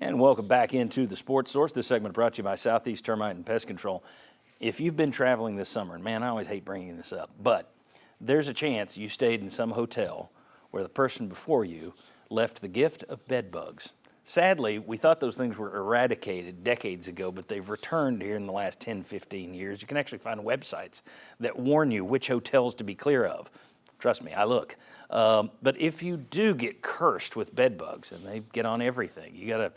And welcome back into the Sports Source. This segment brought to you by Southeast Termite and Pest Control. If you've been traveling this summer, and man, I always hate bringing this up, but there's a chance you stayed in some hotel where the person before you left the gift of bed bugs. Sadly, we thought those things were eradicated decades ago, but they've returned here in the last 10, 15 years. You can actually find websites that warn you which hotels to be clear of. Trust me, I look. But if you do get cursed with bed bugs, and they get on everything, you got to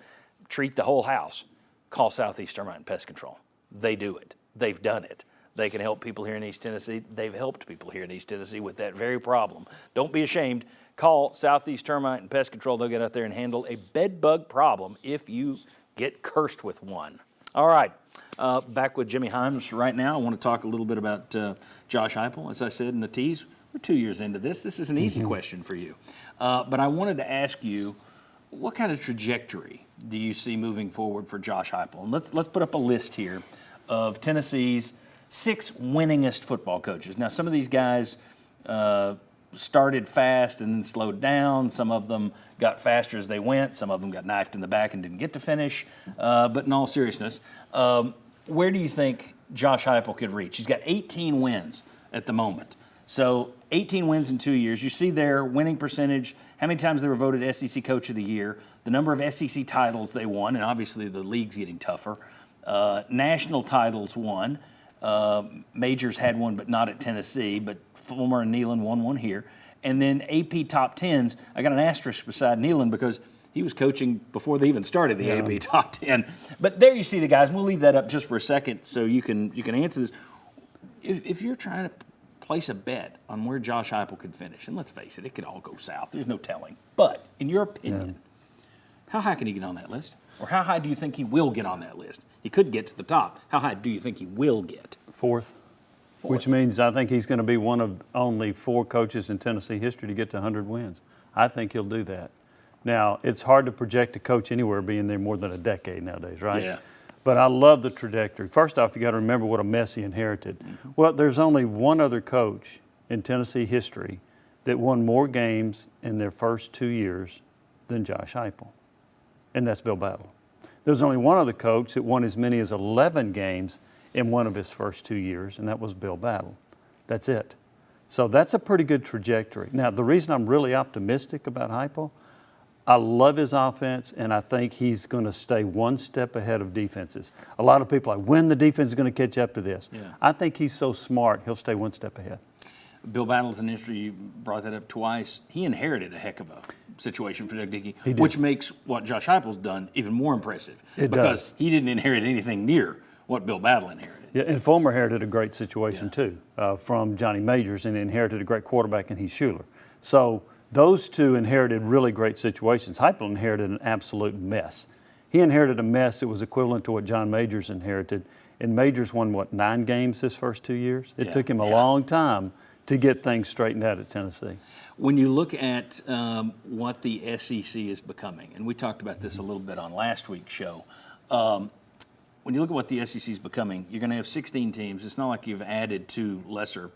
treat the whole house, call Southeast Termite and Pest Control. They do it. They've done it. They can help people here in East Tennessee. They've helped people here in East Tennessee with that very problem. Don't be ashamed. Call Southeast Termite and Pest Control. They'll get out there and handle a bed bug problem if you get cursed with one. All right, back with Jimmy Himes right now. I want to talk a little bit about Josh Huepel. As I said in the tease, we're 2 years into this. This is an easy question for you. But I wanted to ask you, what kind of trajectory do you see moving forward for Josh Huepel? And let's put up a list here of Tennessee's 6 winningest football coaches. Now, some of these guys started fast and then slowed down. Some of them got faster as they went. Some of them got knifed in the back and didn't get to finish. But in all seriousness, where do you think Josh Huepel could reach? He's got 18 wins at the moment. So 18 wins in 2 years. You see their winning percentage, how many times they were voted SEC Coach of the Year, the number of SEC titles they won, and obviously the league's getting tougher. National titles won. Majors had one, but not at Tennessee, but Fulmer and Neyland won one here. And then AP Top 10s, I got an asterisk beside Neyland because he was coaching before they even started the AP Top 10. But there you see the guys, and we'll leave that up just for a second so you can answer this. If you're trying to place a bet on where Josh Huepel could finish, and let's face it, it could all go south. There's no telling. But in your opinion, how high can he get on that list? Or how high do you think he will get on that list? He could get to the top. How high do you think he will get? Fourth. Which means I think he's going to be one of only 4 coaches in Tennessee history to get to 100 wins. I think he'll do that. Now, it's hard to project a coach anywhere being there more than a decade nowadays, right? Yeah. But I love the trajectory. First off, you got to remember what a mess he inherited. Well, there's only one other coach in Tennessee history that won more games in their first 2 years than Josh Huepel, and that's Bill Battle. There's only one other coach that won as many as 11 games in one of his first 2 years, and that was Bill Battle. That's it. So that's a pretty good trajectory. Now, the reason I'm really optimistic about Huepel, I love his offense, and I think he's going to stay one step ahead of defenses. A lot of people are like, when the defense is going to catch up to this? Yeah. I think he's so smart, he'll stay one step ahead. Bill Battle's an issue. You brought that up twice. He inherited a heck of a situation for Doug Dickey, which makes what Josh Huepel's done even more impressive. Because he didn't inherit anything near what Bill Battle inherited. Yeah, and Fulmer inherited a great situation too from Johnny Majors, and inherited a great quarterback in Heath Schuler. So those two inherited really great situations. Huepel inherited an absolute mess. He inherited a mess that was equivalent to what John Majors inherited. And Majors won, 9 games his first 2 years? It took him a long time to get things straightened out at Tennessee. When you look at what the SEC is becoming, and we talked about this a little bit on last week's show, when you look at what the SEC is becoming, you're going to have 16 teams. It's not like you've added 2 lesser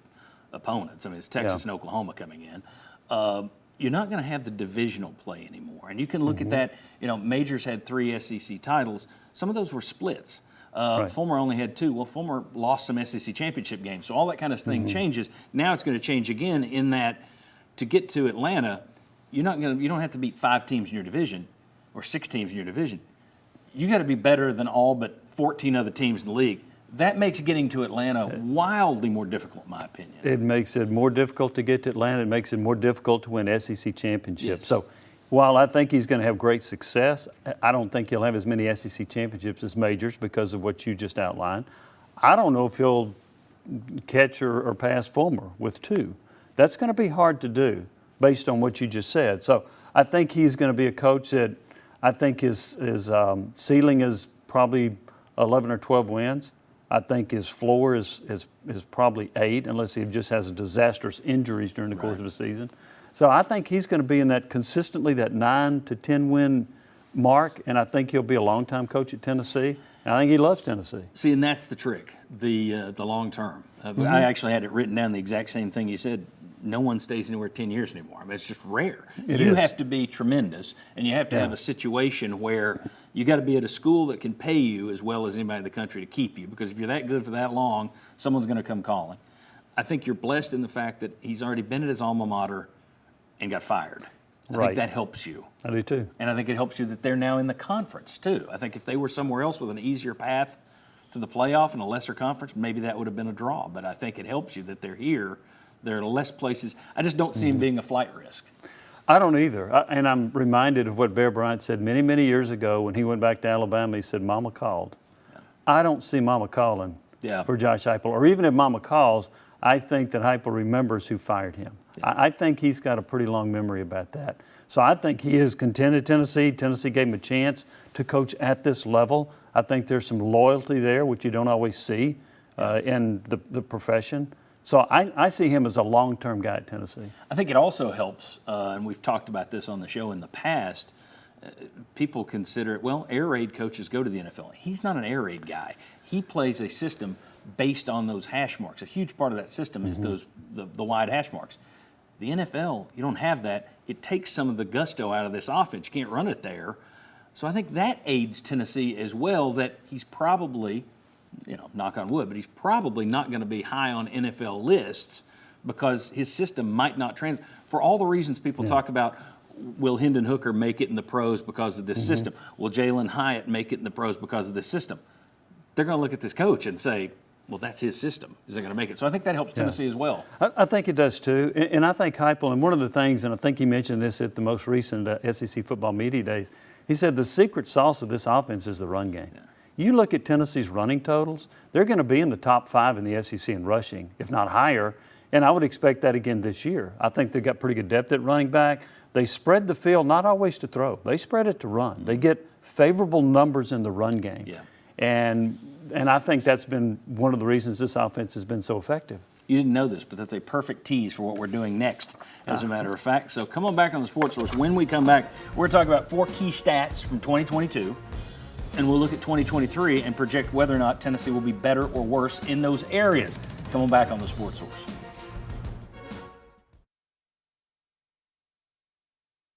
opponents. I mean, it's Texas and Oklahoma coming in. You're not going to have the divisional play anymore. And you can look at that. You know, Majors had 3 SEC titles. Some of those were splits. Fulmer only had 2. Well, Fulmer lost some SEC championship games. So all that kind of thing changes. Now it's going to change again in that to get to Atlanta, you don't have to beat 5 teams in your division or 6 teams in your division. You got to be better than all but 14 other teams in the league. That makes getting to Atlanta wildly more difficult, in my opinion. It makes it more difficult to get to Atlanta. It makes it more difficult to win SEC championships. Yes. So while I think he's going to have great success, I don't think he'll have as many SEC championships as Majors because of what you just outlined. I don't know if he'll catch or pass Fulmer with 2. That's going to be hard to do based on what you just said. So I think he's going to be a coach that I think his ceiling is probably 11 or 12 wins. I think his floor is probably 8, unless he just has disastrous injuries during the course of the season. So I think he's going to be in that consistently that 9 to 10 win mark, and I think he'll be a long-time coach at Tennessee. And I think he loves Tennessee. See, and that's the trick, the long term. I actually had it written down the exact same thing you said, no one stays anywhere 10 years anymore. I mean, it's just rare. It You is. have to be tremendous, and you have to Yeah. have a situation where you got to be at a school that can pay you as well as anybody in the country to keep you, because if you're that good for that long, someone's going to come calling. I think you're blessed in the fact that he's already been at his alma mater and got fired. I Right. think that helps you. I do too. And I think it helps you that they're now in the conference, too. I think if they were somewhere else with an easier path to the playoff and a lesser conference, maybe that would have been a draw. But I think it helps you that they're here. There are less places. I just don't see him being a flight risk. I don't either. And I'm reminded of what Bear Bryant said many, many years ago when he went back to Alabama. He said, Mama called. Yeah. I don't see Mama calling Yeah. for Josh Huepel. Or even if Mama calls, I think that Huepel remembers who fired him. Yeah. I think he's got a pretty long memory about that. So I think he is content at Tennessee. Tennessee gave him a chance to coach at this level. I think there's some loyalty there, which you don't always see in the profession. So I see him as a long-term guy at Tennessee. I think it also helps, and we've talked about this on the show in the past, people consider it, well, air raid coaches go to the NFL. He's not an air raid guy. He plays a system based on those hash marks. A huge part of that system is the wide hash marks. The NFL, you don't have that. It takes some of the gusto out of this offense. You can't run it there. So I think that aids Tennessee as well, that he's probably, knock on wood, but he's probably not going to be high on NFL lists because his system might not translate. For all the reasons people talk about, will Hendon Hooker make it in the pros because of this system? Will Jalen Hyatt make it in the pros because of this system? They're going to look at this coach and say, well, that's his system. Is he going to make it? So I think that helps Tennessee as well. I think it does too. And I think Huepel, and one of the things, and I think he mentioned this at the most recent SEC football media days, he said the secret sauce of this offense is the run game. Yeah. You look at Tennessee's running totals, they're going to be in the top 5 in the SEC in rushing, if not higher. And I would expect that again this year. I think they've got pretty good depth at running back. They spread the field, not always to throw. They spread it to run. They get favorable numbers in the run game. Yeah. And I think that's been one of the reasons this offense has been so effective. You didn't know this, but that's a perfect tease for what we're doing next, as a matter of fact. So come on back on the Sports Source. When we come back, we're talking about 4 key stats from 2022, and we'll look at 2023 and project whether or not Tennessee will be better or worse in those areas. Come on back on the Sports Source.